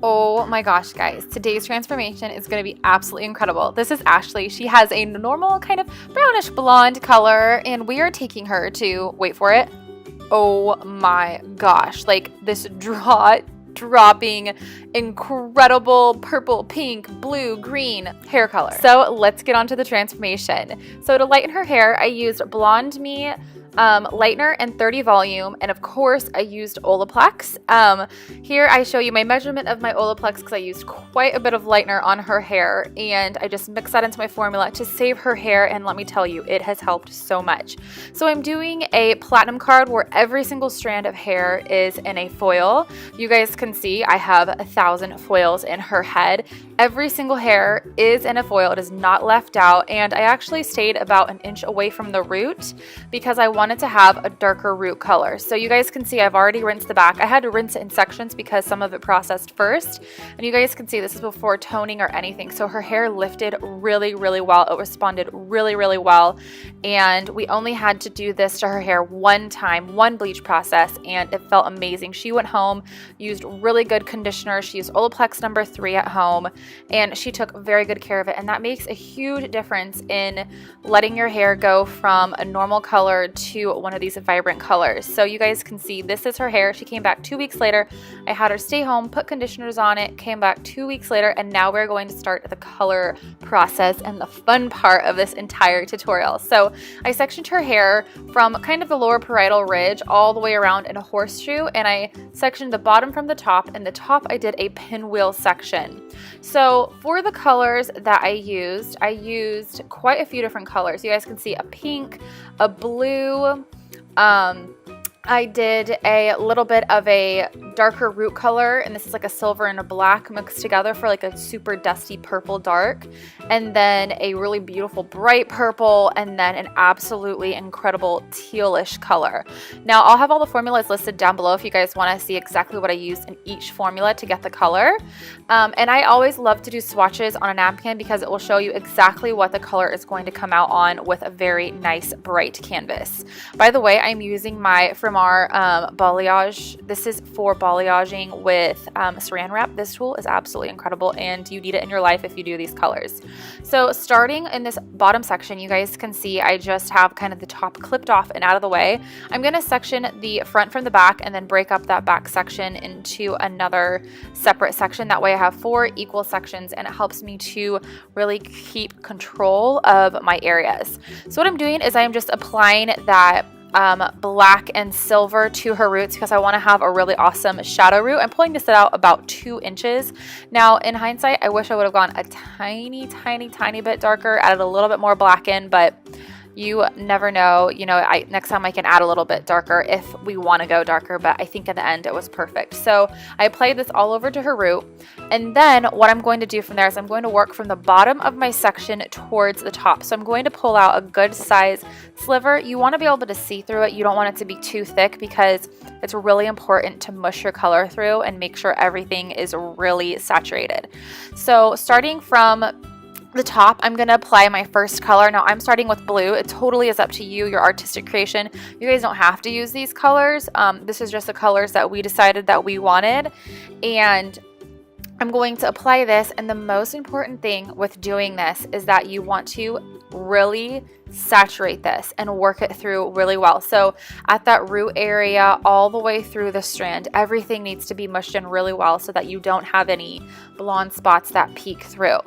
Oh my gosh, guys, today's transformation is going to be absolutely incredible. This is Ashley. She has a normal kind of brownish blonde color, and we are taking her to, wait for it, oh my gosh, like this dropping incredible purple, pink, blue, green hair color. So let's get on to the transformation. So to lighten her hair, I used Blonde Me lightener and 30 volume, and of course I used Olaplex. Here I show you my measurement of my Olaplex because I used quite a bit of lightener on her hair, and I just mixed that into my formula to save her hair, and let me tell you, it has helped so much. So I'm doing a platinum card where every single strand of hair is in a foil. You guys can see I have 1,000 foils in her head. Every single hair is in a foil. It is not left out, and I actually stayed about an inch away from the root because I wanted to have a darker root color. So you guys can see I've already rinsed the back. I had to rinse it in sections because some of it processed first, and you guys can see this is before toning or anything. So her hair lifted really well. It responded really well, and we only had to do this to her hair one time, one bleach process, and it felt amazing. She went home, used really good conditioner. She used Olaplex number 3 at home, and she took very good care of it, and that makes a huge difference in letting your hair go from a normal color to one of these vibrant colors. So you guys can see this is her hair. She came back 2 weeks later. I had her stay home, put conditioners on it, came back 2 weeks later, and now we're going to start the color process and the fun part of this entire tutorial. So I sectioned her hair from kind of the lower parietal ridge all the way around in a horseshoe, and I sectioned the bottom from the top, and the top I did a pinwheel section. So for the colors that I used quite a few different colors. You guys can see a pink, a blue, I did a little bit of a darker root color, and this is like a silver and a black mixed together for like a super dusty purple dark, and then a really beautiful bright purple, and then an absolutely incredible tealish color. Now I'll have all the formulas listed down below if you guys want to see exactly what I used in each formula to get the color. And I always love to do swatches on a napkin because it will show you exactly what the color is going to come out on with a very nice bright canvas. By the way, I'm using my from our balayage. This is for balayaging with saran wrap. This tool is absolutely incredible, and you need it in your life if you do these colors. So starting in this bottom section, you guys can see I just have kind of the top clipped off and out of the way. I'm going to section the front from the back and then break up that back section into another separate section. That way I have 4 equal sections, and it helps me to really keep control of my areas. So what I'm doing is I'm just applying that black and silver to her roots because I want to have a really awesome shadow root. I'm pulling this out about 2 inches. Now in hindsight, I wish I would have gone a tiny bit darker, added a little bit more black in, but you never know. You know, next time I can add a little bit darker if we want to go darker, but I think in the end it was perfect. So I applied this all over to her root, and then what I'm going to do from there is I'm going to work from the bottom of my section towards the top. So I'm going to pull out a good size sliver. You want to be able to see through it. You don't want it to be too thick because it's really important to mush your color through and make sure everything is really saturated. So starting from the top, I'm going to apply my first color. Now I'm starting with blue. It totally is up to you, your artistic creation. You guys don't have to use these colors. This is just the colors that we decided that we wanted, and I'm going to apply this. And the most important thing with doing this is that you want to really saturate this and work it through really well. So at that root area all the way through the strand, everything needs to be mushed in really well so that you don't have any blonde spots that peek through.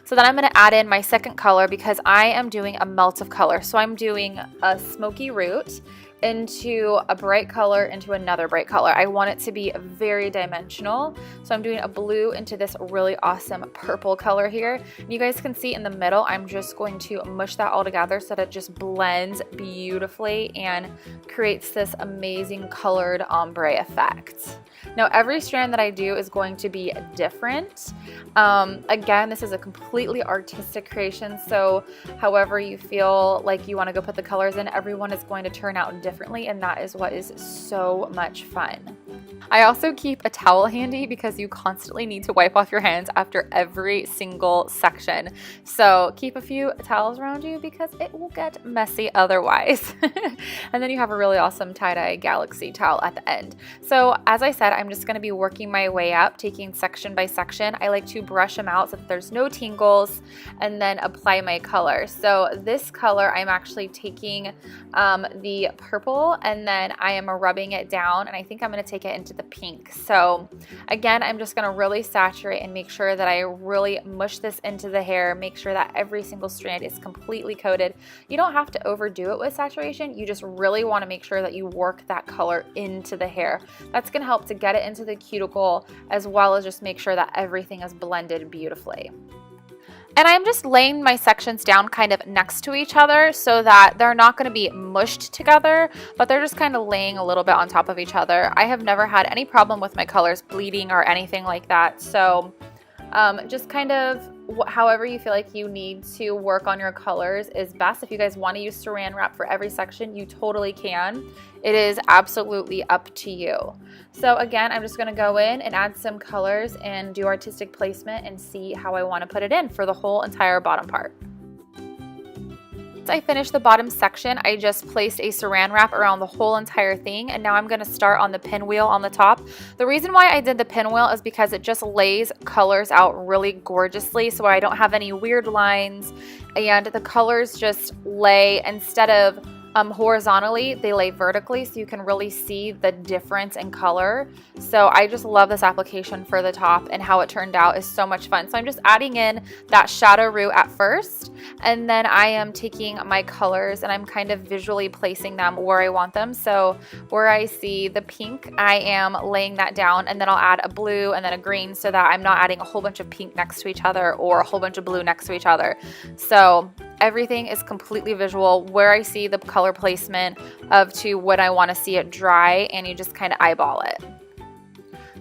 So then I'm going to add in my second color because I am doing a melt of color. So I'm doing a smoky root into a bright color into another bright color. I want it to be very dimensional. So I'm doing a blue into this really awesome purple color here. And you guys can see in the middle, I'm just going to mush that all together so that it just blends beautifully and creates this amazing colored ombre effect. Now every strand that I do is going to be different. Again, this is a completely artistic creation, so however you feel like you want to go put the colors in, everyone is going to turn out different. differently, and that is what is so much fun. I also keep a towel handy because you constantly need to wipe off your hands after every single section. So keep a few towels around you because it will get messy otherwise. And then you have a really awesome tie-dye galaxy towel at the end. So as I said, I'm just going to be working my way up, taking section by section. I like to brush them out so that there's no tingles, and then apply my color. So this color, I'm actually taking the purple, and then I am rubbing it down, and I think I'm going to take it into the pink. So again, I'm just going to really saturate and make sure that I really mush this into the hair, make sure that every single strand is completely coated. You don't have to overdo it with saturation. You just really want to make sure that you work that color into the hair. That's going to help to get it into the cuticle, as well as just make sure that everything is blended beautifully. And I'm just laying my sections down kind of next to each other so that they're not going to be mushed together, but they're just kind of laying a little bit on top of each other. I have never had any problem with my colors bleeding or anything like that. So just kind of however you feel like you need to work on your colors is best. If you guys want to use saran wrap for every section, you totally can. It is absolutely up to you. So again, I'm just going to go in and add some colors and do artistic placement and see how I want to put it in for the whole entire bottom part. Once I finished the bottom section, I just placed a saran wrap around the whole entire thing, and now I'm going to start on the pinwheel on the top. The reason why I did the pinwheel is because it just lays colors out really gorgeously, so I don't have any weird lines, and the colors just lay, instead of horizontally, they lay vertically, so you can really see the difference in color. So I just love this application for the top, and how it turned out is so much fun. So I'm just adding in that shadow root at first, and then I am taking my colors and I'm kind of visually placing them where I want them. So where I see the pink, I am laying that down, and then I'll add a blue and then a green so that I'm not adding a whole bunch of pink next to each other or a whole bunch of blue next to each other. So everything is completely visual, where I see the color placement of to what I want to see it dry, and you just kind of eyeball it.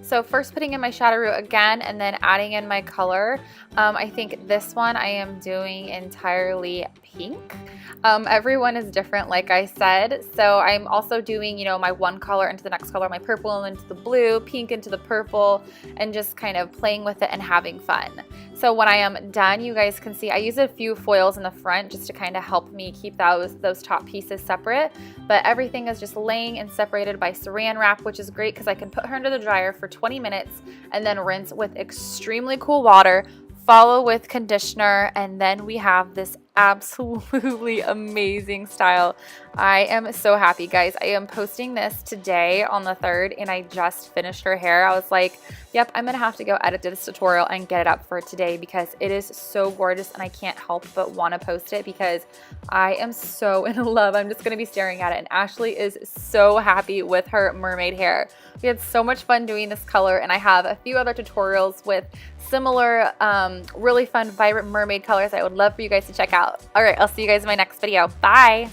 So first putting in my shadow root again, and then adding in my color. I think this one I am doing entirely pink. Everyone is different, like I said. So I'm also doing, you know, my one color into the next color, my purple into the blue, pink into the purple, and just kind of playing with it and having fun. So when I am done, you guys can see I use a few foils in the front just to kind of help me keep those top pieces separate. But everything is just laying and separated by saran wrap, which is great because I can put her under the dryer for 20 minutes and then rinse with extremely cool water, follow with conditioner, and then we have this absolutely amazing style. I am so happy, guys. I am posting this today on the 3rd, and I just finished her hair. I was like, yep, I'm gonna have to go edit this tutorial and get it up for today because it is so gorgeous, and I can't help but want to post it because I am so in love. I'm just gonna be staring at it, and Ashley is so happy with her mermaid hair. We had so much fun doing this color, and I have a few other tutorials with similar really fun vibrant mermaid colors I would love for you guys to check out. All right, I'll see you guys in my next video. Bye.